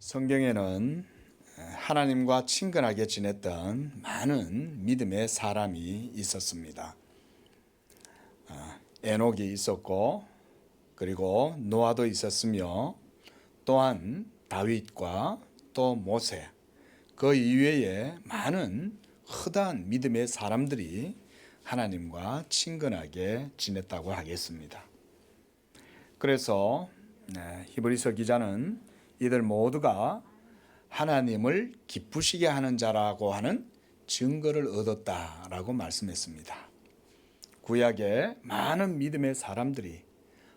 성경에는 하나님과 친근하게 지냈던 많은 믿음의 사람이 있었습니다. 에녹이 있었고, 그리고 노아도 있었으며, 또한 다윗과 또 모세, 그 이외에 많은 허다한 믿음의 사람들이 하나님과 친근하게 지냈다고 하겠습니다. 그래서 히브리서 기자는 이들 모두가 하나님을 기쁘시게 하는 자라고 하는 증거를 얻었다라고 말씀했습니다. 구약의 많은 믿음의 사람들이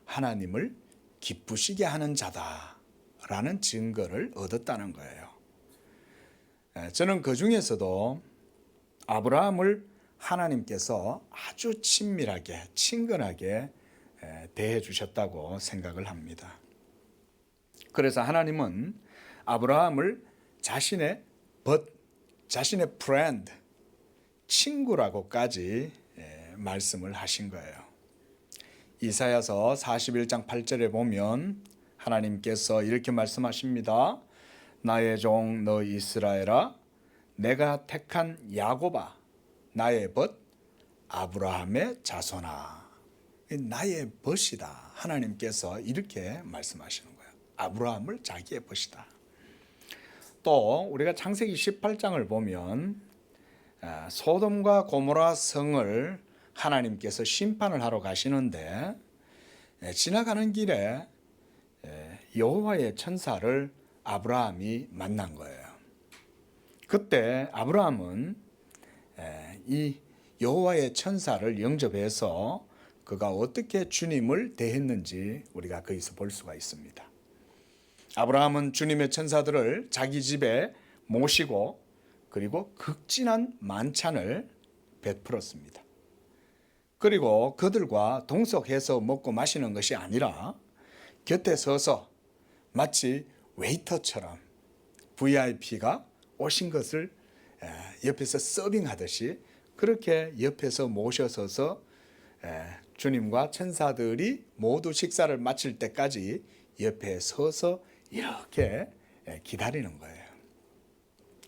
하나님을 기쁘시게 하는 자다라는 증거를 얻었다는 거예요. 저는 그 중에서도 아브라함을 하나님께서 아주 친밀하게, 친근하게 대해 주셨다고 생각을 합니다. 그래서 하나님은 아브라함을 자신의 프렌드, 친구라고까지 말씀을 하신 거예요. 이사야서 41장 8절에 보면 하나님께서 이렇게 말씀하십니다. 나의 종 너 이스라엘아, 내가 택한 야곱아, 나의 벗 아브라함의 자손아. 나의 벗이다. 하나님께서 이렇게 말씀하시는 거예요. 아브라함을 자기의 벗이다. 또 우리가 창세기 18장을 보면 소돔과 고모라 성을 하나님께서 심판을 하러 가시는데 지나가는 길에 여호와의 천사를 아브라함이 만난 거예요. 그때 아브라함은 이 여호와의 천사를 영접해서 그가 어떻게 주님을 대했는지 우리가 거기서 볼 수가 있습니다. 아브라함은 주님의 천사들을 자기 집에 모시고 그리고 극진한 만찬을 베풀었습니다. 그리고 그들과 동석해서 먹고 마시는 것이 아니라 곁에 서서 마치 웨이터처럼 VIP가 오신 것을 옆에서 서빙하듯이 그렇게 옆에서 모셔서서 주님과 천사들이 모두 식사를 마칠 때까지 옆에 서서 이렇게 기다리는 거예요.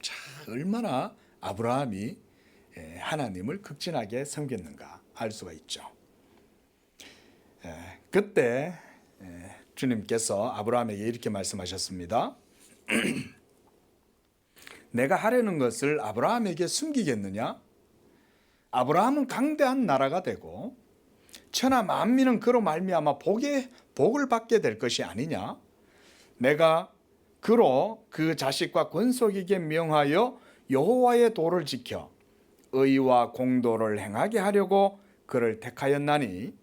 자, 얼마나 아브라함이 하나님을 극진하게 섬겼는가 알 수가 있죠. 그때 주님께서 아브라함에게 이렇게 말씀하셨습니다. 내가 하려는 것을 아브라함에게 숨기겠느냐? 아브라함은 강대한 나라가 되고 천하 만민은 그로 말미암아 복을 받게 될 것이 아니냐? 내가 그로 그 자식과 권속에게 명하여 여호와의 도를 지켜 의와 공도를 행하게 하려고 그를 택하였나니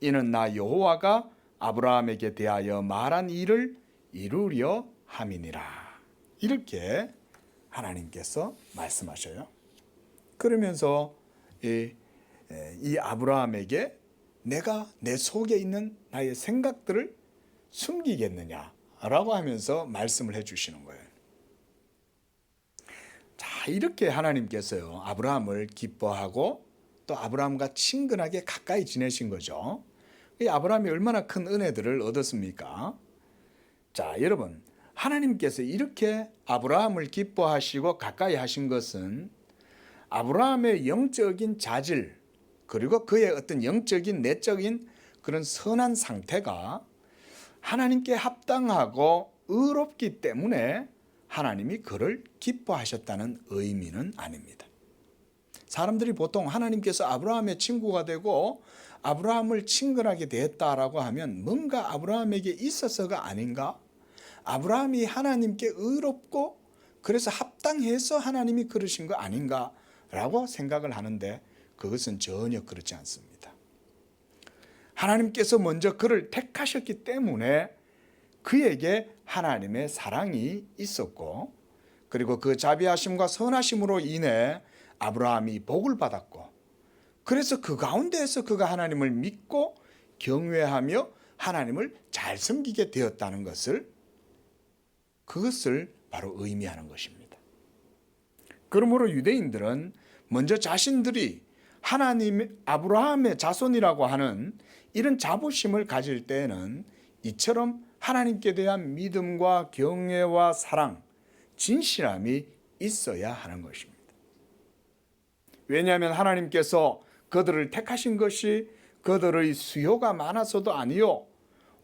이는 나 여호와가 아브라함에게 대하여 말한 일을 이루려 함이니라. 이렇게 하나님께서 말씀하셔요. 그러면서 이 아브라함에게 내가 내 속에 있는 나의 생각들을 숨기겠느냐라고 하면서 말씀을 해주시는 거예요. 자, 이렇게 하나님께서요 아브라함을 기뻐하고 또 아브라함과 친근하게 가까이 지내신 거죠. 이 아브라함이 얼마나 큰 은혜들을 얻었습니까? 자, 여러분, 하나님께서 이렇게 아브라함을 기뻐하시고 가까이 하신 것은 아브라함의 영적인 자질 그리고 그의 어떤 영적인 내적인 그런 선한 상태가 하나님께 합당하고 의롭기 때문에 하나님이 그를 기뻐하셨다는 의미는 아닙니다. 사람들이 보통 하나님께서 아브라함의 친구가 되고 아브라함을 친근하게 대했다라고 하면 뭔가 아브라함에게 있어서가 아닌가? 아브라함이 하나님께 의롭고 그래서 합당해서 하나님이 그러신 거 아닌가라고 생각을 하는데 그것은 전혀 그렇지 않습니다. 하나님께서 먼저 그를 택하셨기 때문에 그에게 하나님의 사랑이 있었고 그리고 그 자비하심과 선하심으로 인해 아브라함이 복을 받았고 그래서 그 가운데에서 그가 하나님을 믿고 경외하며 하나님을 잘 섬기게 되었다는 그것을 바로 의미하는 것입니다. 그러므로 유대인들은 먼저 자신들이 하나님 아브라함의 자손이라고 하는 이런 자부심을 가질 때에는 이처럼 하나님께 대한 믿음과 경외와 사랑, 진실함이 있어야 하는 것입니다. 왜냐하면 하나님께서 그들을 택하신 것이 그들의 수요가 많아서도 아니요,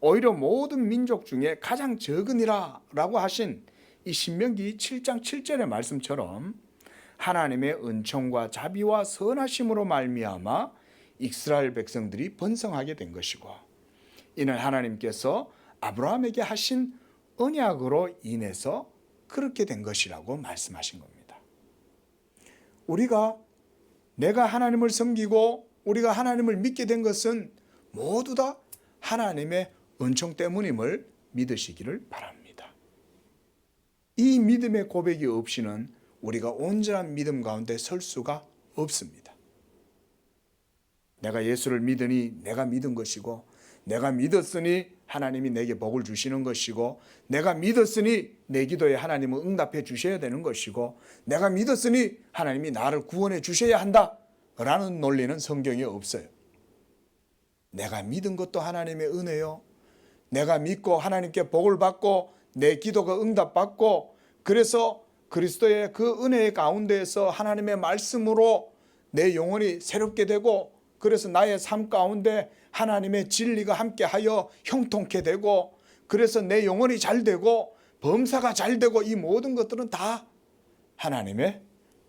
오히려 모든 민족 중에 가장 적으니라 라고 하신 이 신명기 7장 7절의 말씀처럼 하나님의 은총과 자비와 선하심으로 말미암아 이스라엘 백성들이 번성하게 된 것이고, 이는 하나님께서 아브라함에게 하신 언약으로 인해서 그렇게 된 것이라고 말씀하신 겁니다. 내가 하나님을 섬기고 우리가 하나님을 믿게 된 것은 모두 다 하나님의 은총 때문임을 믿으시기를 바랍니다. 이 믿음의 고백이 없이는 우리가 온전한 믿음 가운데 설 수가 없습니다. 내가 예수를 믿으니 내가 믿은 것이고, 내가 믿었으니 하나님이 내게 복을 주시는 것이고, 내가 믿었으니 내 기도에 하나님은 응답해 주셔야 되는 것이고, 내가 믿었으니 하나님이 나를 구원해 주셔야 한다 라는 논리는 성경에 없어요. 내가 믿은 것도 하나님의 은혜요, 내가 믿고 하나님께 복을 받고 내 기도가 응답받고, 그래서 그리스도의 그 은혜의 가운데에서 하나님의 말씀으로 내 영혼이 새롭게 되고, 그래서 나의 삶 가운데 하나님의 진리가 함께하여 형통케 되고, 그래서 내 영혼이 잘 되고 범사가 잘 되고, 이 모든 것들은 다 하나님의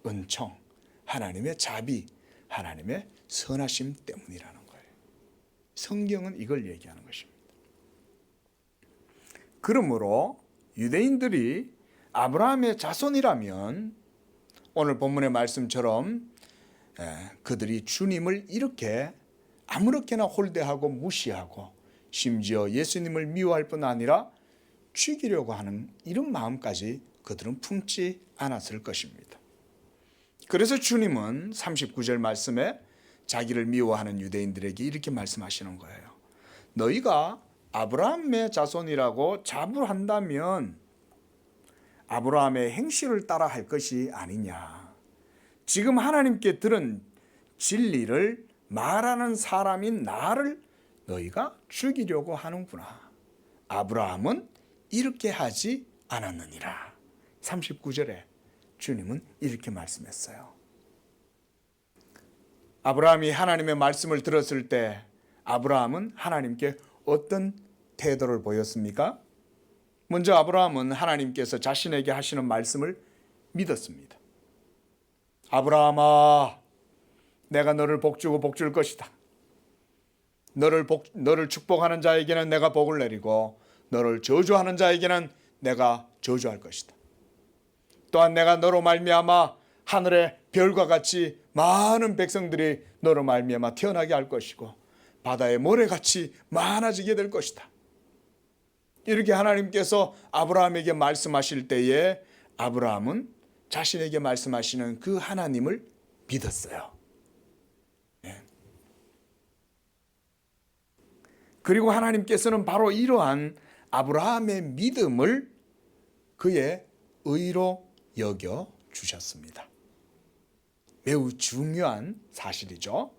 은총, 하나님의 자비, 하나님의 선하심 때문이라는 거예요. 성경은 이걸 얘기하는 것입니다. 그러므로 유대인들이 아브라함의 자손이라면 오늘 본문의 말씀처럼 그들이 주님을 이렇게 아무렇게나 홀대하고 무시하고, 심지어 예수님을 미워할 뿐 아니라 죽이려고 하는 이런 마음까지 그들은 품지 않았을 것입니다. 그래서 주님은 39절 말씀에 자기를 미워하는 유대인들에게 이렇게 말씀하시는 거예요. 너희가 아브라함의 자손이라고 자부한다면 아브라함의 행실을 따라 할 것이 아니냐. 지금 하나님께 들은 진리를 말하는 사람인 나를 너희가 죽이려고 하는구나. 아브라함은 이렇게 하지 않았느니라. 39절에 주님은 이렇게 말씀했어요. 아브라함이 하나님의 말씀을 들었을 때 아브라함은 하나님께 어떤 태도를 보였습니까? 먼저 아브라함은 하나님께서 자신에게 하시는 말씀을 믿었습니다. 아브라함아, 내가 너를 복주고 복줄 것이다. 너를 축복하는 자에게는 내가 복을 내리고 너를 저주하는 자에게는 내가 저주할 것이다. 또한 내가 너로 말미암아 하늘의 별과 같이 많은 백성들이 너로 말미암아 태어나게 할 것이고 바다의 모래같이 많아지게 될 것이다. 이렇게 하나님께서 아브라함에게 말씀하실 때에 아브라함은 자신에게 말씀하시는 그 하나님을 믿었어요. 그리고 하나님께서는 바로 이러한 아브라함의 믿음을 그의 의로 여겨 주셨습니다. 매우 중요한 사실이죠.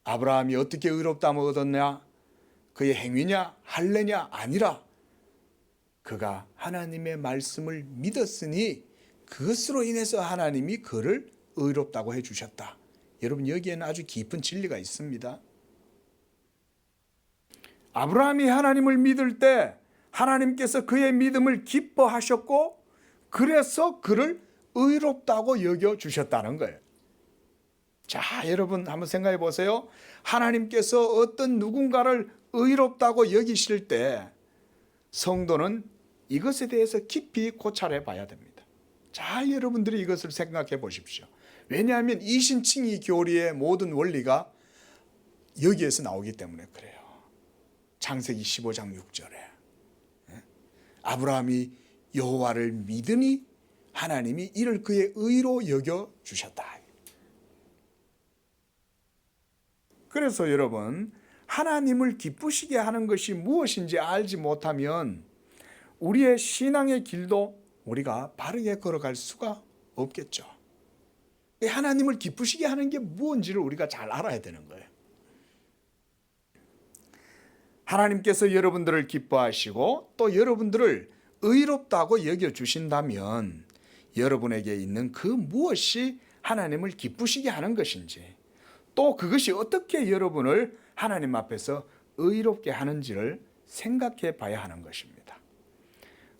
아브라함이 어떻게 의롭다함을 얻었냐? 그의 행위냐 할례냐 아니라 그가 하나님의 말씀을 믿었으니 그것으로 인해서 하나님이 그를 의롭다고 해주셨다. 여러분, 여기에는 아주 깊은 진리가 있습니다. 아브라함이 하나님을 믿을 때 하나님께서 그의 믿음을 기뻐하셨고 그래서 그를 의롭다고 여겨주셨다는 거예요. 자, 여러분 한번 생각해 보세요. 하나님께서 어떤 누군가를 의롭다고 여기실 때 성도는 이것에 대해서 깊이 고찰해 봐야 됩니다. 자, 여러분들이 이것을 생각해 보십시오. 왜냐하면 이신칭의 교리의 모든 원리가 여기에서 나오기 때문에 그래요. 창세기 15장 6절에 아브라함이 여호와를 믿으니 하나님이 이를 그의 의로 여겨주셨다. 그래서 여러분, 하나님을 기쁘시게 하는 것이 무엇인지 알지 못하면 우리의 신앙의 길도 우리가 바르게 걸어갈 수가 없겠죠. 하나님을 기쁘시게 하는 게 무엇인지를 우리가 잘 알아야 되는 거예요. 하나님께서 여러분들을 기뻐하시고 또 여러분들을 의롭다고 여겨주신다면 여러분에게 있는 그 무엇이 하나님을 기쁘시게 하는 것인지, 또 그것이 어떻게 여러분을 하나님 앞에서 의롭게 하는지를 생각해 봐야 하는 것입니다.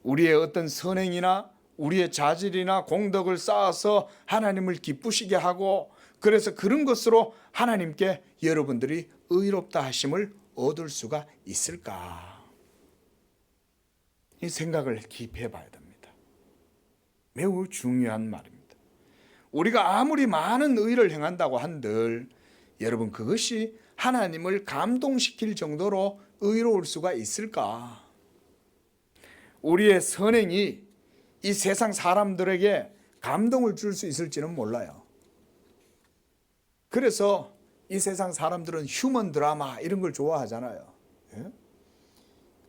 우리의 어떤 선행이나 우리의 자질이나 공덕을 쌓아서 하나님을 기쁘시게 하고, 그래서 그런 것으로 하나님께 여러분들이 의롭다 하심을 얻을 수가 있을까? 이 생각을 깊이 해봐야 됩니다. 매우 중요한 말입니다. 우리가 아무리 많은 의를 행한다고 한들 여러분, 그것이 하나님을 감동시킬 정도로 의로울 수가 있을까? 우리의 선행이 이 세상 사람들에게 감동을 줄 수 있을지는 몰라요. 그래서 이 세상 사람들은 휴먼 드라마 이런 걸 좋아하잖아요. 예?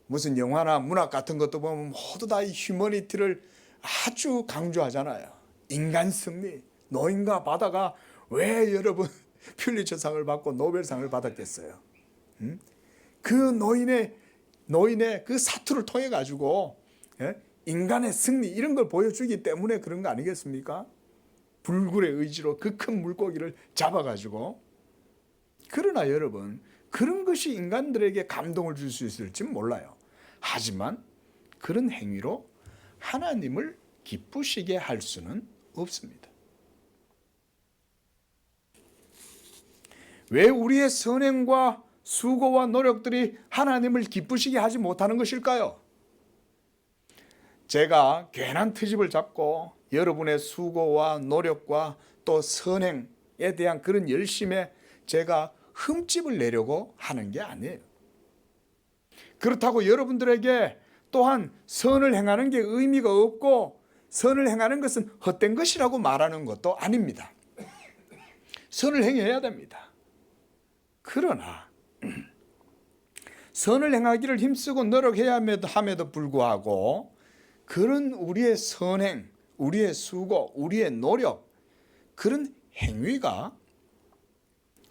무슨 영화나 문학 같은 것도 보면 모두 다 이 휴머니티를 아주 강조하잖아요. 인간 승리, 노인과 바다가 왜 여러분 퓰리처상을 받고 노벨상을 받았겠어요? 그 노인의 그 사투를 통해 가지고 인간의 승리 이런 걸 보여주기 때문에 그런 거 아니겠습니까? 불굴의 의지로 그 큰 물고기를 잡아가지고. 그러나 여러분, 그런 것이 인간들에게 감동을 줄 수 있을지 몰라요. 하지만 그런 행위로 하나님을 기쁘시게 할 수는 없습니다. 왜 우리의 선행과 수고와 노력들이 하나님을 기쁘시게 하지 못하는 것일까요? 제가 괜한 트집을 잡고 여러분의 수고와 노력과 또 선행에 대한 그런 열심에 제가 흠집을 내려고 하는 게 아니에요. 그렇다고 여러분들에게 또한 선을 행하는 게 의미가 없고 선을 행하는 것은 헛된 것이라고 말하는 것도 아닙니다. 선을 행해야 됩니다. 그러나 선을 행하기를 힘쓰고 노력해야 함에도 불구하고 그런 우리의 선행, 우리의 수고, 우리의 노력, 그런 행위가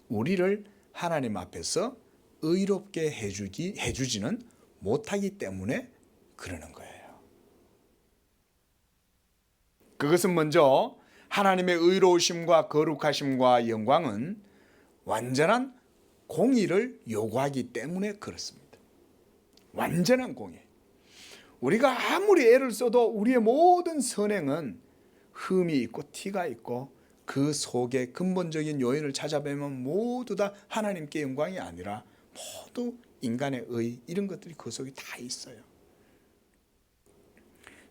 우리를 하나님 앞에서 의롭게 해주지는 못하기 때문에 그러는 거예요. 그것은 먼저 하나님의 의로우심과 거룩하심과 영광은 완전한 공의를 요구하기 때문에 그렇습니다. 완전한 공의. 우리가 아무리 애를 써도 우리의 모든 선행은 흠이 있고 티가 있고 그 속에 근본적인 요인을 찾아보면 모두 다 하나님께 영광이 아니라 모두 인간의 의, 이런 것들이 그 속에 다 있어요.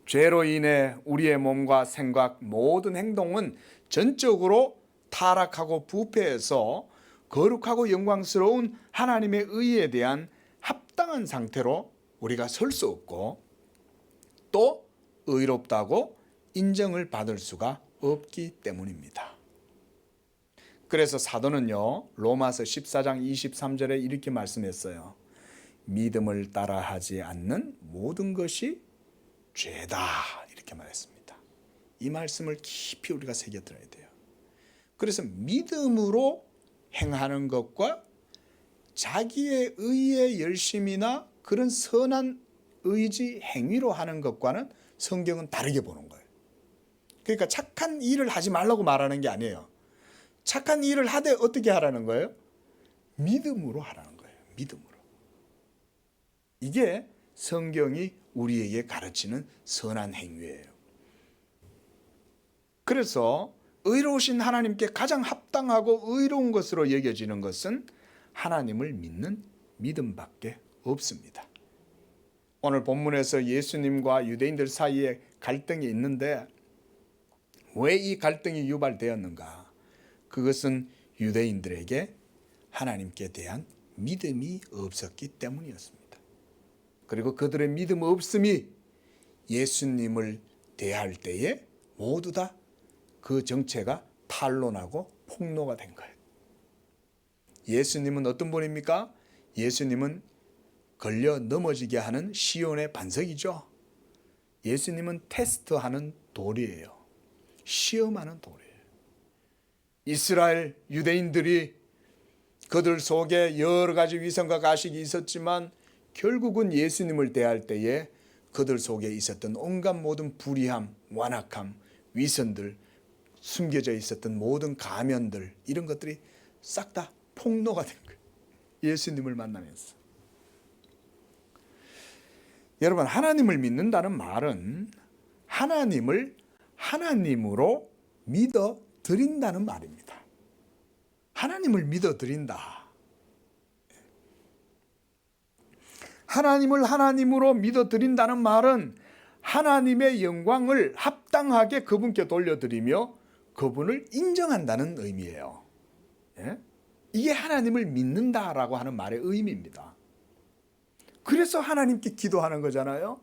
죄로 인해 우리의 몸과 생각, 모든 행동은 전적으로 타락하고 부패해서 거룩하고 영광스러운 하나님의 의에 대한 합당한 상태로 우리가 설 수 없고 또 의롭다고 인정을 받을 수가 없기 때문입니다. 그래서 사도는요, 로마서 14장 23절에 이렇게 말씀했어요. 믿음을 따라하지 않는 모든 것이 죄다, 이렇게 말했습니다. 이 말씀을 깊이 우리가 새겨들어야 돼요. 그래서 믿음으로 행하는 것과 자기의 의의 열심이나 그런 선한 의지 행위로 하는 것과는 성경은 다르게 보는 거예요. 그러니까 착한 일을 하지 말라고 말하는 게 아니에요. 착한 일을 하되 어떻게 하라는 거예요? 믿음으로 하라는 거예요. 믿음으로. 이게 성경이 우리에게 가르치는 선한 행위예요. 그래서 의로우신 하나님께 가장 합당하고 의로운 것으로 여겨지는 것은 하나님을 믿는 믿음밖에 없습니다. 오늘 본문에서 예수님과 유대인들 사이에 갈등이 있는데 왜 이 갈등이 유발되었는가? 그것은 유대인들에게 하나님께 대한 믿음이 없었기 때문이었습니다. 그리고 그들의 믿음 없음이 예수님을 대할 때에 모두 다 그 정체가 탄로나고 폭로가 된 거예요. 예수님은 어떤 분입니까? 예수님은 걸려 넘어지게 하는 시온의 반석이죠. 예수님은 테스트하는 돌이에요. 시험하는 돌이에요. 이스라엘 유대인들이 그들 속에 여러 가지 위선과 가식이 있었지만 결국은 예수님을 대할 때에 그들 속에 있었던 온갖 모든 불의함, 완악함, 위선들, 숨겨져 있었던 모든 가면들, 이런 것들이 싹 다 폭로가 된 거예요. 예수님을 만나면서. 여러분, 하나님을 믿는다는 말은 하나님을 하나님으로 믿어 드린다는 말입니다. 하나님을 믿어 드린다. 하나님을 하나님으로 믿어 드린다는 말은 하나님의 영광을 합당하게 그분께 돌려드리며 그분을 인정한다는 의미예요. 예? 이게 하나님을 믿는다라고 하는 말의 의미입니다. 그래서 하나님께 기도하는 거잖아요.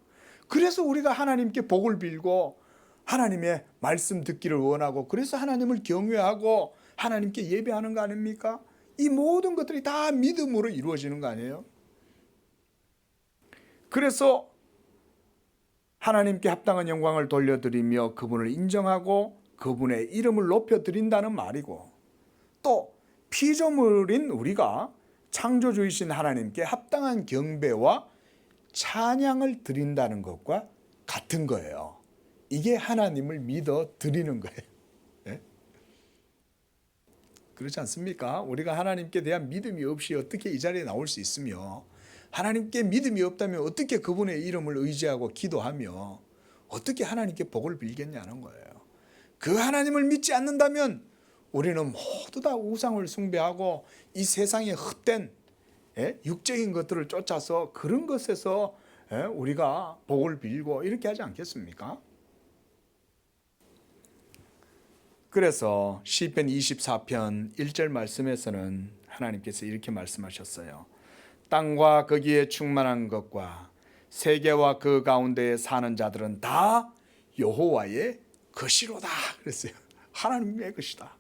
그래서 우리가 하나님께 복을 빌고 하나님의 말씀 듣기를 원하고 그래서 하나님을 경외하고 하나님께 예배하는 거 아닙니까? 이 모든 것들이 다 믿음으로 이루어지는 거 아니에요? 그래서 하나님께 합당한 영광을 돌려드리며 그분을 인정하고 그분의 이름을 높여드린다는 말이고, 또 피조물인 우리가 창조주이신 하나님께 합당한 경배와 찬양을 드린다는 것과 같은 거예요. 이게 하나님을 믿어 드리는 거예요. 네? 그렇지 않습니까? 우리가 하나님께 대한 믿음이 없이 어떻게 이 자리에 나올 수 있으며, 하나님께 믿음이 없다면 어떻게 그분의 이름을 의지하고 기도하며 어떻게 하나님께 복을 빌겠냐는 거예요. 그 하나님을 믿지 않는다면 우리는 모두 다 우상을 숭배하고 이 세상에 헛된 육적인 것들을 쫓아서 그런 것에서 우리가 복을 빌고 이렇게 하지 않겠습니까? 그래서 시편 24편 1절 말씀에서는 하나님께서 이렇게 말씀하셨어요. 땅과 거기에 충만한 것과 세계와 그 가운데에 사는 자들은 다 여호와의 것이로다 그랬어요. 하나님의 것이다.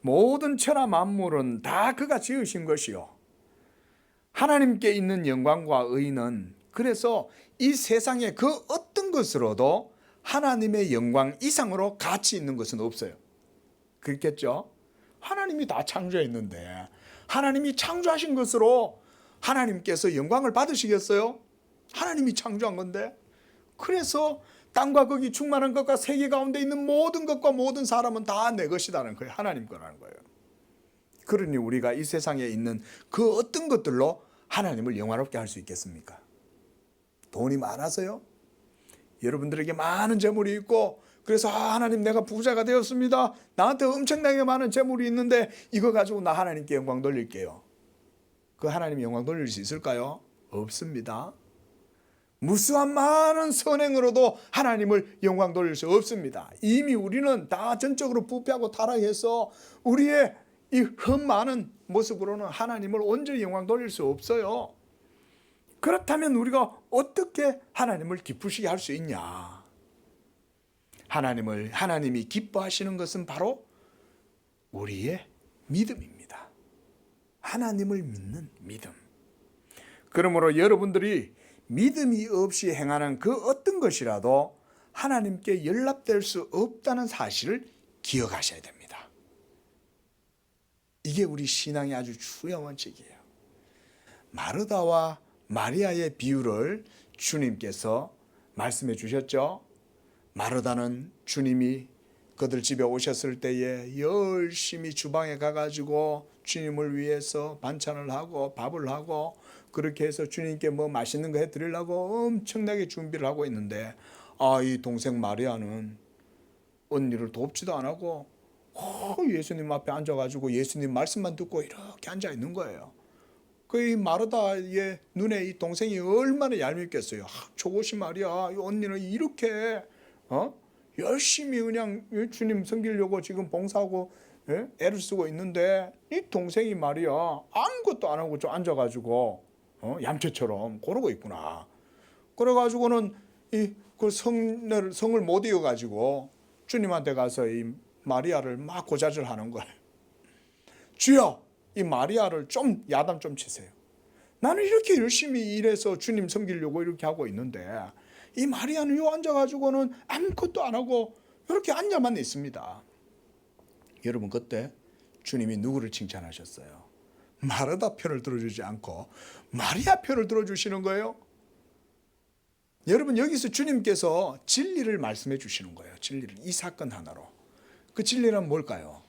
모든 천하 만물은 다 그가 지으신 것이요. 하나님께 있는 영광과 의는 그래서 이 세상의 그 어떤 것으로도 하나님의 영광 이상으로 가치 있는 것은 없어요. 그렇겠죠? 하나님이 다 창조했는데 하나님이 창조하신 것으로 하나님께서 영광을 받으시겠어요? 하나님이 창조한 건데. 그래서 땅과 거기 충만한 것과 세계 가운데 있는 모든 것과 모든 사람은 다 내 것이라는 거예요. 하나님 거라는 거예요. 그러니 우리가 이 세상에 있는 그 어떤 것들로 하나님을 영화롭게 할 수 있겠습니까? 돈이 많아서요? 여러분들에게 많은 재물이 있고 그래서 하나님 내가 부자가 되었습니다. 나한테 엄청나게 많은 재물이 있는데 이거 가지고 나 하나님께 영광 돌릴게요. 그 하나님 영광 돌릴 수 있을까요? 없습니다. 무수한 많은 선행으로도 하나님을 영광 돌릴 수 없습니다. 이미 우리는 다 전적으로 부패하고 타락해서 우리의 이 흠많은 모습으로는 하나님을 온전히 영광 돌릴 수 없어요. 그렇다면 우리가 어떻게 하나님을 기쁘시게 할 수 있냐? 하나님이 기뻐하시는 것은 바로 우리의 믿음입니다. 하나님을 믿는 믿음. 그러므로 여러분들이 믿음이 없이 행하는 그 어떤 것이라도 하나님께 연락될 수 없다는 사실을 기억하셔야 됩니다. 이게 우리 신앙의 아주 중요한 원칙이에요. 마르다와 마리아의 비유를 주님께서 말씀해 주셨죠. 마르다는 주님이 그들 집에 오셨을 때에 열심히 주방에 가가지고 주님을 위해서 반찬을 하고 밥을 하고 그렇게 해서 주님께 뭐 맛있는 거 해드리려고 엄청나게 준비를 하고 있는데 이 동생 마리아는 언니를 돕지도 안 하고 예수님 앞에 앉아가지고 예수님 말씀만 듣고 이렇게 앉아 있는 거예요. 그 마르다의 눈에 이 동생이 얼마나 얄밉겠어요. 저것이 말이야, 이 언니는 이렇게 열심히 그냥 주님 섬기려고 지금 봉사하고 애를 쓰고 있는데 이 동생이 말이야 아무것도 안 하고 좀 앉아가지고 얌체처럼 그러고 있구나. 그래가지고는 그 성을 못 이어가지고 주님한테 가서 이 마리아를 막 고자질하는 거예요. 주여, 이 마리아를 좀 야단 좀 치세요. 나는 이렇게 열심히 일해서 주님 섬기려고 이렇게 하고 있는데 이 마리아는 요 앉아가지고는 아무것도 안 하고 이렇게 앉아만 있습니다. 여러분 그때 주님이 누구를 칭찬하셨어요? 마르다 편을 들어주지 않고 마리아 편을 들어주시는 거예요. 여러분, 여기서 주님께서 진리를 말씀해 주시는 거예요. 진리를, 이 사건 하나로. 그 진리란 뭘까요?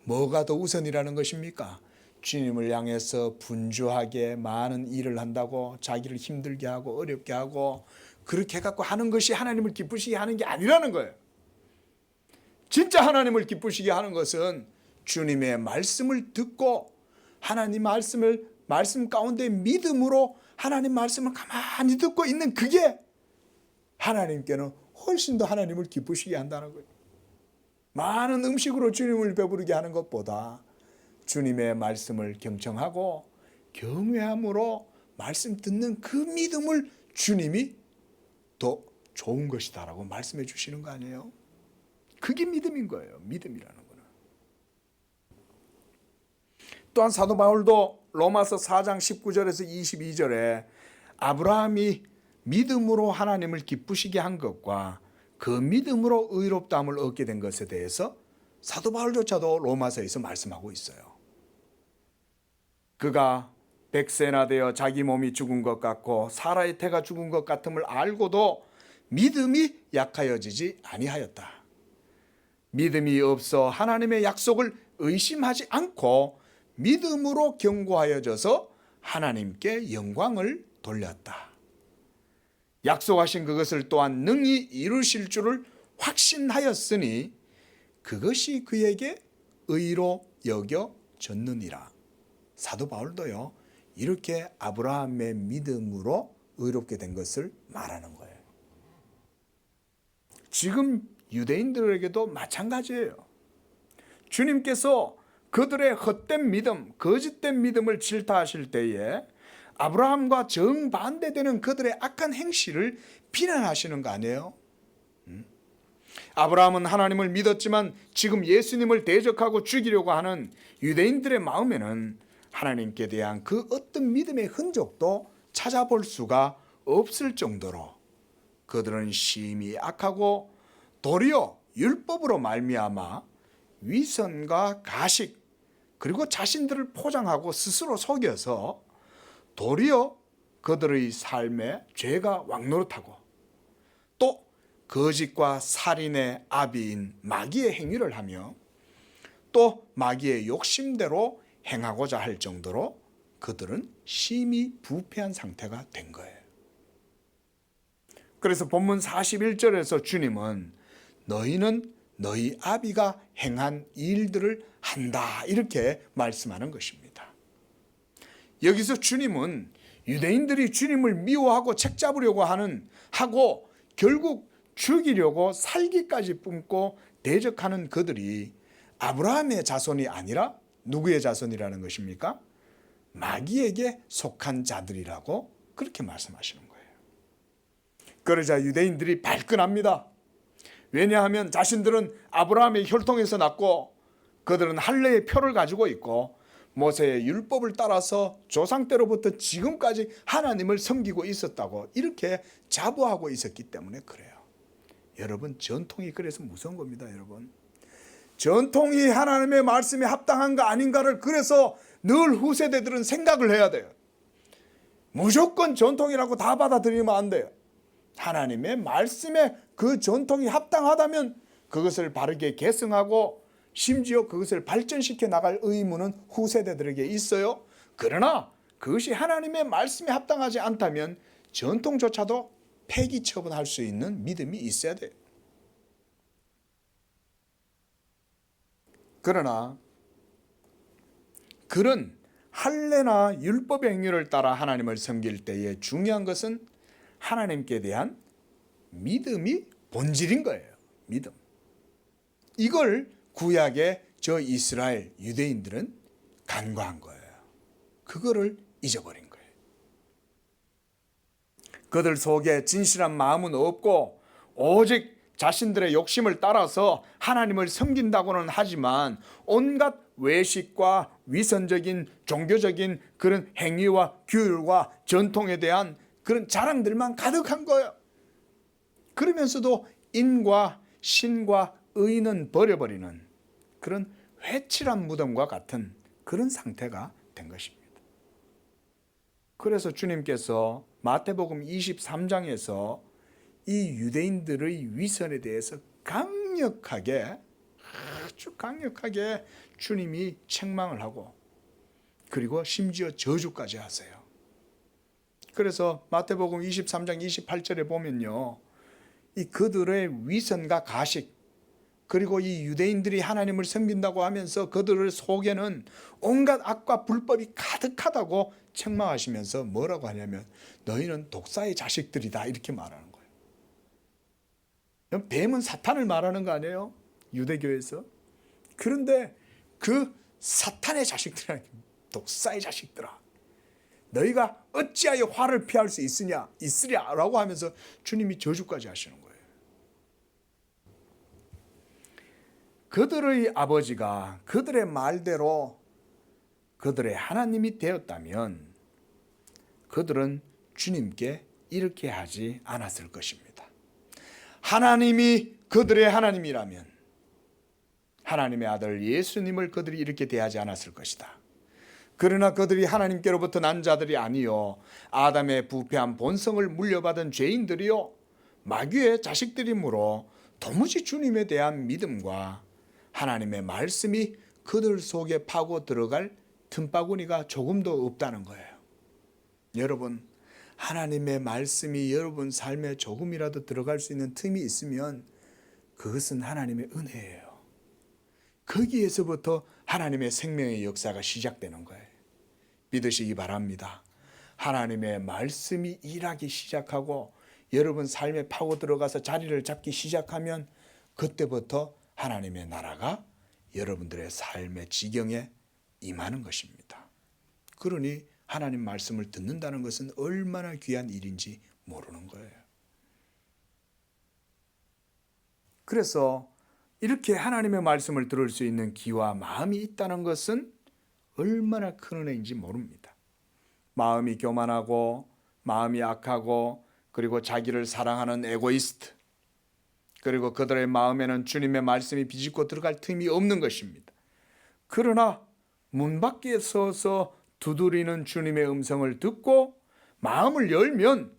뭐가 더 우선이라는 것입니까? 주님을 향해서 분주하게 많은 일을 한다고 자기를 힘들게 하고 어렵게 하고 그렇게 해갖고 하는 것이 하나님을 기쁘시게 하는 게 아니라는 거예요. 진짜 하나님을 기쁘시게 하는 것은 주님의 말씀을 듣고 하나님 말씀 가운데 믿음으로 하나님 말씀을 가만히 듣고 있는 그게 하나님께는 훨씬 더 하나님을 기쁘시게 한다는 거예요. 많은 음식으로 주님을 배부르게 하는 것보다 주님의 말씀을 경청하고 경외함으로 말씀 듣는 그 믿음을 주님이 더 좋은 것이다라고 말씀해 주시는 거 아니에요? 그게 믿음인 거예요. 믿음이라는 거는. 또한 사도 바울도 로마서 4장 19절에서 22절에 아브라함이 믿음으로 하나님을 기쁘시게 한 것과 그 믿음으로 의롭다함을 얻게 된 것에 대해서 사도 바울조차도 로마서에서 말씀하고 있어요. 그가 백세나 되어 자기 몸이 죽은 것 같고 사라의 태가 죽은 것 같음을 알고도 믿음이 약하여지지 아니하였다. 믿음이 없어 하나님의 약속을 의심하지 않고 믿음으로 견고하여져서 하나님께 영광을 돌렸다. 약속하신 그것을 또한 능히 이루실 줄을 확신하였으니 그것이 그에게 의로 여겨졌느니라. 사도 바울도요, 이렇게 아브라함의 믿음으로 의롭게 된 것을 말하는 거예요. 지금 유대인들에게도 마찬가지예요. 주님께서 그들의 헛된 믿음, 거짓된 믿음을 질타하실 때에 아브라함과 정반대되는 그들의 악한 행실을 비난하시는 거 아니에요? 아브라함은 하나님을 믿었지만 지금 예수님을 대적하고 죽이려고 하는 유대인들의 마음에는 하나님께 대한 그 어떤 믿음의 흔적도 찾아볼 수가 없을 정도로 그들은 심히 악하고 도리어 율법으로 말미암아 위선과 가식 그리고 자신들을 포장하고 스스로 속여서 도리어 그들의 삶에 죄가 왕노릇하고 또 거짓과 살인의 아비인 마귀의 행위를 하며 또 마귀의 욕심대로 행하고자 할 정도로 그들은 심히 부패한 상태가 된 거예요. 그래서 본문 41절에서 주님은 너희는 너희 아비가 행한 일들을 한다 이렇게 말씀하는 것입니다. 여기서 주님은 유대인들이 주님을 미워하고 책잡으려고 하고 결국 죽이려고 살기까지 뿜고 대적하는 그들이 아브라함의 자손이 아니라 누구의 자손이라는 것입니까? 마귀에게 속한 자들이라고 그렇게 말씀하시는 거예요. 그러자 유대인들이 발끈합니다. 왜냐하면 자신들은 아브라함의 혈통에서 났고 그들은 할례의 표를 가지고 있고 모세의 율법을 따라서 조상 때로부터 지금까지 하나님을 섬기고 있었다고 이렇게 자부하고 있었기 때문에 그래요. 여러분, 전통이 그래서 무서운 겁니다. 여러분, 전통이 하나님의 말씀에 합당한가 아닌가를 그래서 늘 후세대들은 생각을 해야 돼요. 무조건 전통이라고 다 받아들이면 안 돼요. 하나님의 말씀에 그 전통이 합당하다면 그것을 바르게 계승하고 심지어 그것을 발전시켜 나갈 의무는 후세대들에게 있어요. 그러나 그것이 하나님의 말씀에 합당하지 않다면 전통조차도 폐기 처분할 수 있는 믿음이 있어야 돼요. 그러나 그런 할례나 율법의 행위를 따라 하나님을 섬길 때에 중요한 것은 하나님께 대한 믿음이 본질인 거예요. 믿음. 이걸 구약의 저 이스라엘 유대인들은 간과한 거예요. 그거를 잊어버린 거예요. 그들 속에 진실한 마음은 없고 오직 자신들의 욕심을 따라서 하나님을 섬긴다고는 하지만 온갖 외식과 위선적인 종교적인 그런 행위와 규율과 전통에 대한 그런 자랑들만 가득한 거예요. 그러면서도 인과 신과 의는 버려버리는 그런 회칠한 무덤과 같은 그런 상태가 된 것입니다. 그래서 주님께서 마태복음 23장에서 이 유대인들의 위선에 대해서 강력하게, 아주 강력하게 주님이 책망을 하고, 그리고 심지어 저주까지 하세요. 그래서 마태복음 23장 28절에 보면요, 이 그들의 위선과 가식, 그리고 이 유대인들이 하나님을 섬긴다고 하면서 그들의 속에는 온갖 악과 불법이 가득하다고 책망하시면서 뭐라고 하냐면 너희는 독사의 자식들이다, 이렇게 말하는 거예요. 뱀은 사탄을 말하는 거 아니에요? 유대교에서. 그런데 그 사탄의 자식들이라는, 독사의 자식들아, 너희가 어찌하여 화를 피할 수 있으랴라고 하면서 주님이 저주까지 하시는 거예요. 그들의 아버지가 그들의 말대로 그들의 하나님이 되었다면 그들은 주님께 이렇게 하지 않았을 것입니다. 하나님이 그들의 하나님이라면 하나님의 아들 예수님을 그들이 이렇게 대하지 않았을 것이다. 그러나 그들이 하나님께로부터 난 자들이 아니요 아담의 부패한 본성을 물려받은 죄인들이요 마귀의 자식들이므로 도무지 주님에 대한 믿음과 하나님의 말씀이 그들 속에 파고 들어갈 틈바구니가 조금도 없다는 거예요. 여러분, 하나님의 말씀이 여러분 삶에 조금이라도 들어갈 수 있는 틈이 있으면 그것은 하나님의 은혜예요. 거기에서부터 하나님의 생명의 역사가 시작되는 거예요. 믿으시기 바랍니다. 하나님의 말씀이 일하기 시작하고 여러분 삶에 파고 들어가서 자리를 잡기 시작하면 그때부터 하나님의 나라가 여러분들의 삶의 지경에 임하는 것입니다. 그러니 하나님 말씀을 듣는다는 것은 얼마나 귀한 일인지 모르는 거예요. 그래서 이렇게 하나님의 말씀을 들을 수 있는 귀와 마음이 있다는 것은 얼마나 큰 은혜인지 모릅니다. 마음이 교만하고 마음이 악하고 그리고 자기를 사랑하는 에고이스트, 그리고 그들의 마음에는 주님의 말씀이 비집고 들어갈 틈이 없는 것입니다. 그러나 문 밖에 서서 두드리는 주님의 음성을 듣고 마음을 열면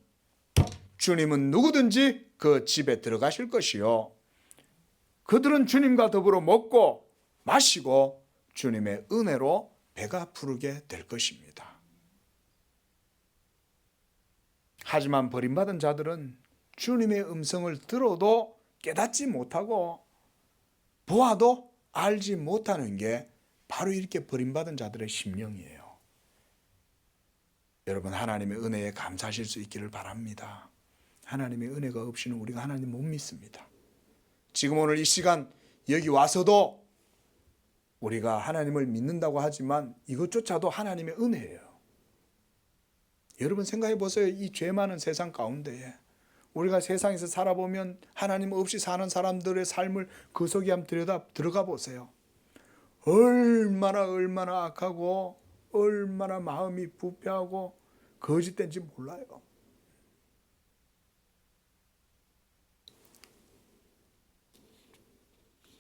주님은 누구든지 그 집에 들어가실 것이요 그들은 주님과 더불어 먹고 마시고 주님의 은혜로 배가 부르게 될 것입니다. 하지만 버림받은 자들은 주님의 음성을 들어도 깨닫지 못하고 보아도 알지 못하는 게 바로 이렇게 버림받은 자들의 심령이에요. 여러분, 하나님의 은혜에 감사하실 수 있기를 바랍니다. 하나님의 은혜가 없이는 우리가 하나님 못 믿습니다. 지금 오늘 이 시간 여기 와서도 우리가 하나님을 믿는다고 하지만 이것조차도 하나님의 은혜예요. 여러분 생각해 보세요. 이 죄 많은 세상 가운데에 우리가 세상에서 살아보면 하나님 없이 사는 사람들의 삶을 그 속에 한번 들어가 보세요. 얼마나 악하고 얼마나 마음이 부패하고 거짓된지 몰라요.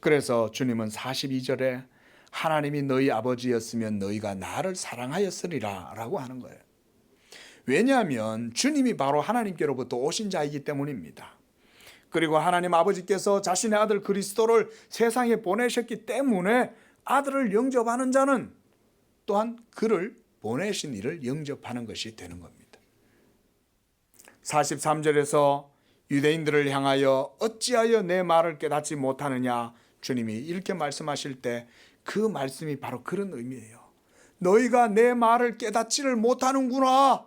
그래서 주님은 42절에 하나님이 너희 아버지였으면 너희가 나를 사랑하였으리라 라고 하는 거예요. 왜냐하면 주님이 바로 하나님께로부터 오신 자이기 때문입니다. 그리고 하나님 아버지께서 자신의 아들 그리스도를 세상에 보내셨기 때문에 아들을 영접하는 자는 또한 그를 보내신 이를 영접하는 것이 되는 겁니다. 43절에서 유대인들을 향하여 어찌하여 내 말을 깨닫지 못하느냐 주님이 이렇게 말씀하실 때 그 말씀이 바로 그런 의미예요. 너희가 내 말을 깨닫지를 못하는구나.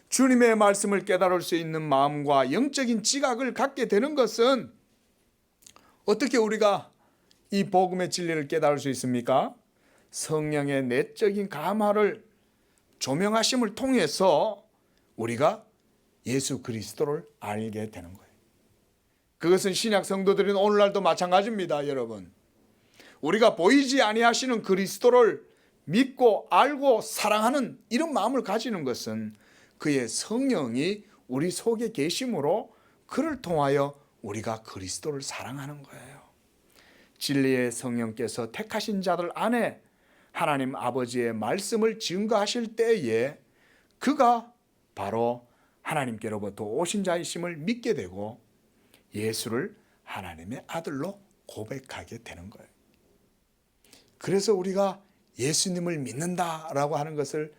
주님의 말씀을 깨달을 수 있는 마음과 영적인 지각을 갖게 되는 것은 어떻게 우리가 이 복음의 진리를 깨달을 수 있습니까? 성령의 내적인 감화를 조명하심을 통해서 우리가 예수 그리스도를 알게 되는 거예요. 그것은 신약 성도들은 오늘날도 마찬가지입니다, 여러분. 우리가 보이지 아니하시는 그리스도를 믿고 알고 사랑하는 이런 마음을 가지는 것은 그의 성령이 우리 속에 계심으로 그를 통하여 우리가 그리스도를 사랑하는 거예요. 진리의 성령께서 택하신 자들 안에 하나님 아버지의 말씀을 증거하실 때에 그가 바로 하나님께로부터 오신 자이심을 믿게 되고 예수를 하나님의 아들로 고백하게 되는 거예요. 그래서 우리가 예수님을 믿는다라고 하는 것을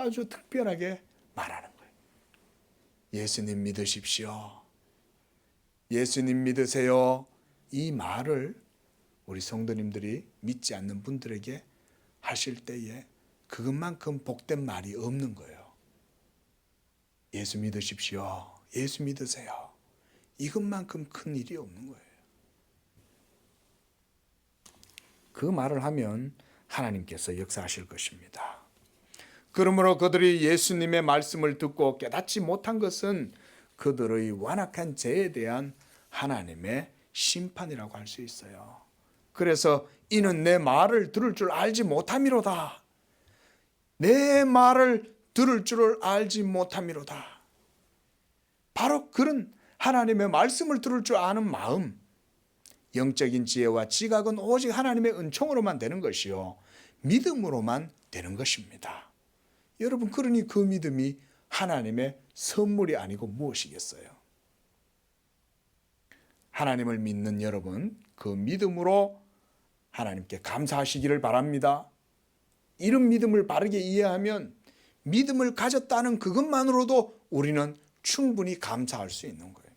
아주 특별하게 말하는 거예요. 예수님 믿으십시오. 예수님 믿으세요. 이 말을 우리 성도님들이 믿지 않는 분들에게 하실 때에 그것만큼 복된 말이 없는 거예요. 예수 믿으십시오. 예수 믿으세요. 이것만큼 큰 일이 없는 거예요. 그 말을 하면 하나님께서 역사하실 것입니다. 그러므로 그들이 예수님의 말씀을 듣고 깨닫지 못한 것은 그들의 완악한 죄에 대한 하나님의 심판이라고 할 수 있어요. 그래서 이는 내 말을 들을 줄 알지 못함이로다. 내 말을 들을 줄을 알지 못함이로다. 바로 그런 하나님의 말씀을 들을 줄 아는 마음, 영적인 지혜와 지각은 오직 하나님의 은총으로만 되는 것이요 믿음으로만 되는 것입니다. 여러분, 그러니 그 믿음이 하나님의 선물이 아니고 무엇이겠어요? 하나님을 믿는 여러분, 그 믿음으로 하나님께 감사하시기를 바랍니다. 이런 믿음을 바르게 이해하면 믿음을 가졌다는 그것만으로도 우리는 충분히 감사할 수 있는 거예요.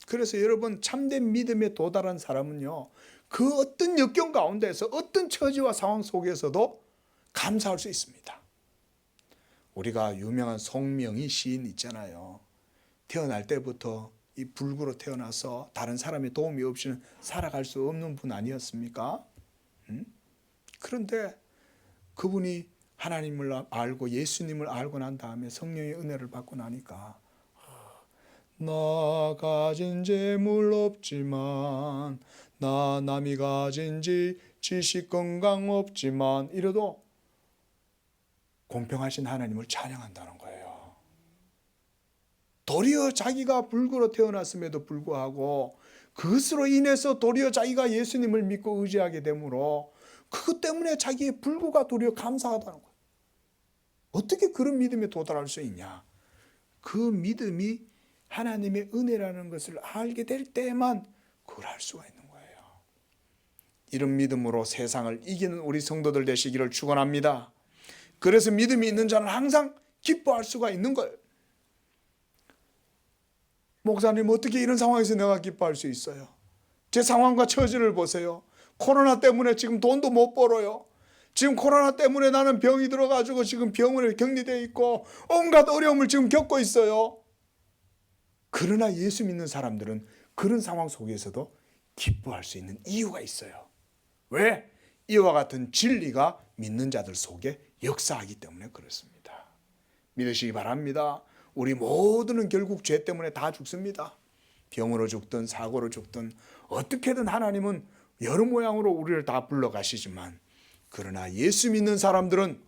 그래서 여러분, 참된 믿음에 도달한 사람은요, 그 어떤 역경 가운데서 어떤 처지와 상황 속에서도 감사할 수 있습니다. 우리가 유명한 송명희 시인 있잖아요. 태어날 때부터 이 불구로 태어나서 다른 사람의 도움이 없이는 살아갈 수 없는 분 아니었습니까? 그런데 그분이 하나님을 알고 예수님을 알고 난 다음에 성령의 은혜를 받고 나니까 나 가진 재물 없지만 나 남이 가진 지식 건강 없지만 이래도 공평하신 하나님을 찬양한다는 거예요. 도리어 자기가 불구로 태어났음에도 불구하고 그것으로 인해서 도리어 자기가 예수님을 믿고 의지하게 되므로 그것 때문에 자기의 불구가 도리어 감사하다는 거예요. 어떻게 그런 믿음에 도달할 수 있냐? 그 믿음이 하나님의 은혜라는 것을 알게 될 때만 그걸 할 수가 있는 거예요. 이런 믿음으로 세상을 이기는 우리 성도들 되시기를 축원합니다. 그래서 믿음이 있는 자는 항상 기뻐할 수가 있는 거예요. 목사님, 어떻게 이런 상황에서 내가 기뻐할 수 있어요? 제 상황과 처지를 보세요. 코로나 때문에 지금 돈도 못 벌어요. 지금 코로나 때문에 나는 병이 들어가지고 지금 병원에 격리되어 있고 온갖 어려움을 지금 겪고 있어요. 그러나 예수 믿는 사람들은 그런 상황 속에서도 기뻐할 수 있는 이유가 있어요. 왜? 이와 같은 진리가 믿는 자들 속에 역사하기 때문에 그렇습니다. 믿으시기 바랍니다. 우리 모두는 결국 죄 때문에 다 죽습니다. 병으로 죽든 사고로 죽든 어떻게든 하나님은 여러 모양으로 우리를 다 불러가시지만 그러나 예수 믿는 사람들은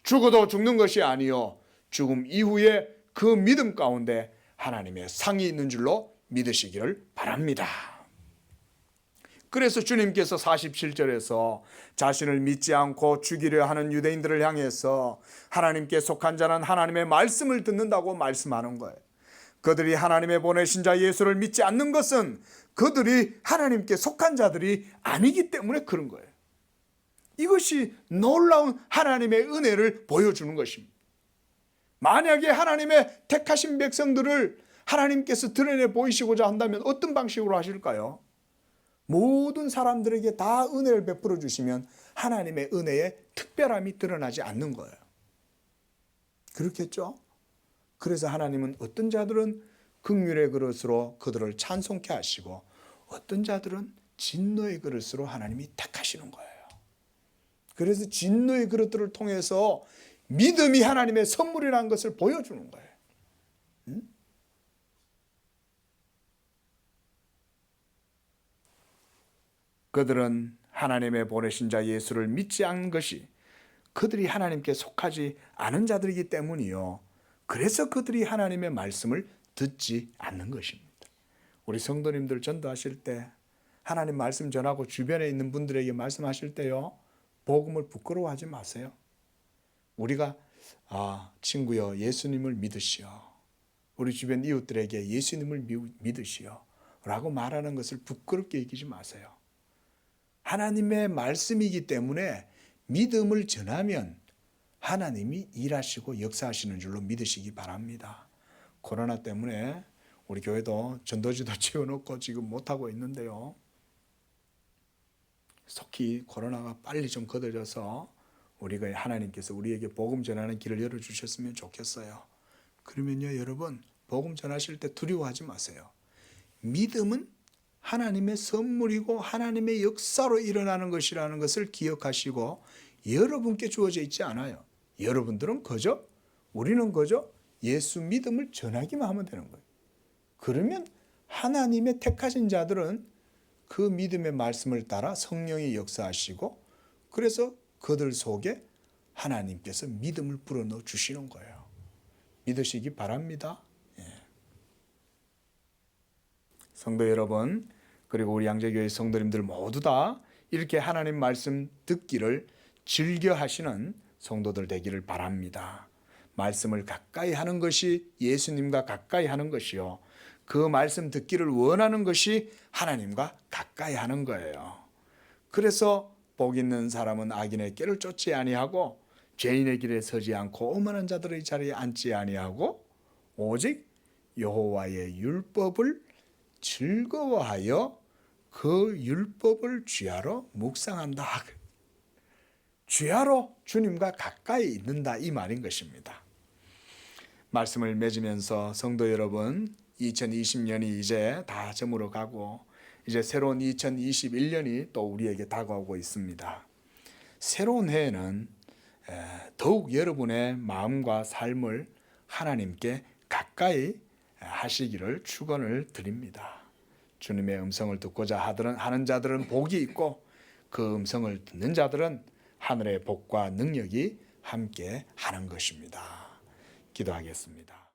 죽어도 죽는 것이 아니요 죽음 이후에 그 믿음 가운데 하나님의 상이 있는 줄로 믿으시기를 바랍니다. 그래서 주님께서 47절에서 자신을 믿지 않고 죽이려 하는 유대인들을 향해서 하나님께 속한 자는 하나님의 말씀을 듣는다고 말씀하는 거예요. 그들이 하나님의 보내신 자 예수를 믿지 않는 것은 그들이 하나님께 속한 자들이 아니기 때문에 그런 거예요. 이것이 놀라운 하나님의 은혜를 보여주는 것입니다. 만약에 하나님의 택하신 백성들을 하나님께서 드러내 보이시고자 한다면 어떤 방식으로 하실까요? 모든 사람들에게 다 은혜를 베풀어 주시면 하나님의 은혜의 특별함이 드러나지 않는 거예요. 그렇겠죠? 그래서 하나님은 어떤 자들은 긍휼의 그릇으로 그들을 찬송케 하시고 어떤 자들은 진노의 그릇으로 하나님이 택하시는 거예요. 그래서 진노의 그릇들을 통해서 믿음이 하나님의 선물이라는 것을 보여주는 거예요. 그들은 하나님의 보내신 자 예수를 믿지 않은 것이 그들이 하나님께 속하지 않은 자들이기 때문이요. 그래서 그들이 하나님의 말씀을 듣지 않는 것입니다. 우리 성도님들 전도하실 때 하나님 말씀 전하고 주변에 있는 분들에게 말씀하실 때요, 복음을 부끄러워하지 마세요. 우리가 친구여 예수님을 믿으시오, 우리 주변 이웃들에게 예수님을 믿으시오 라고 말하는 것을 부끄럽게 여기지 마세요. 하나님의 말씀이기 때문에 믿음을 전하면 하나님이 일하시고 역사하시는 줄로 믿으시기 바랍니다. 코로나 때문에 우리 교회도 전도지도 채워놓고 지금 못하고 있는데요, 속히 코로나가 빨리 좀 거둬져서 우리가 하나님께서 우리에게 복음 전하는 길을 열어주셨으면 좋겠어요. 그러면요 여러분, 복음 전하실 때 두려워하지 마세요. 믿음은 하나님의 선물이고 하나님의 역사로 일어나는 것이라는 것을 기억하시고, 여러분께 주어져 있지 않아요. 여러분들은 그저, 우리는 그저 예수 믿음을 전하기만 하면 되는 거예요. 그러면 하나님의 택하신 자들은 그 믿음의 말씀을 따라 성령이 역사하시고, 그래서 그들 속에 하나님께서 믿음을 불어넣어 주시는 거예요. 믿으시기 바랍니다. 성도 여러분, 그리고 우리 양재교회 성도님들 모두 다 이렇게 하나님 말씀 듣기를 즐겨 하시는 성도들 되기를 바랍니다. 말씀을 가까이 하는 것이 예수님과 가까이 하는 것이요, 그 말씀 듣기를 원하는 것이 하나님과 가까이 하는 거예요. 그래서 복 있는 사람은 악인의 꾀를 쫓지 아니하고 죄인의 길에 서지 않고 오만한 자들의 자리에 앉지 아니하고 오직 여호와의 율법을 즐거워하여 그 율법을 주야로 묵상한다. 주야로 주님과 가까이 있는다, 이 말인 것입니다. 말씀을 맺으면서 성도 여러분, 2020년이 이제 다 저물어 가고 이제 새로운 2021년이 또 우리에게 다가오고 있습니다. 새로운 해에는 더욱 여러분의 마음과 삶을 하나님께 가까이 하시기를 축원을 드립니다. 주님의 음성을 듣고자 하는 자들은 복이 있고, 그 음성을 듣는 자들은 하늘의 복과 능력이 함께 하는 것입니다. 기도하겠습니다.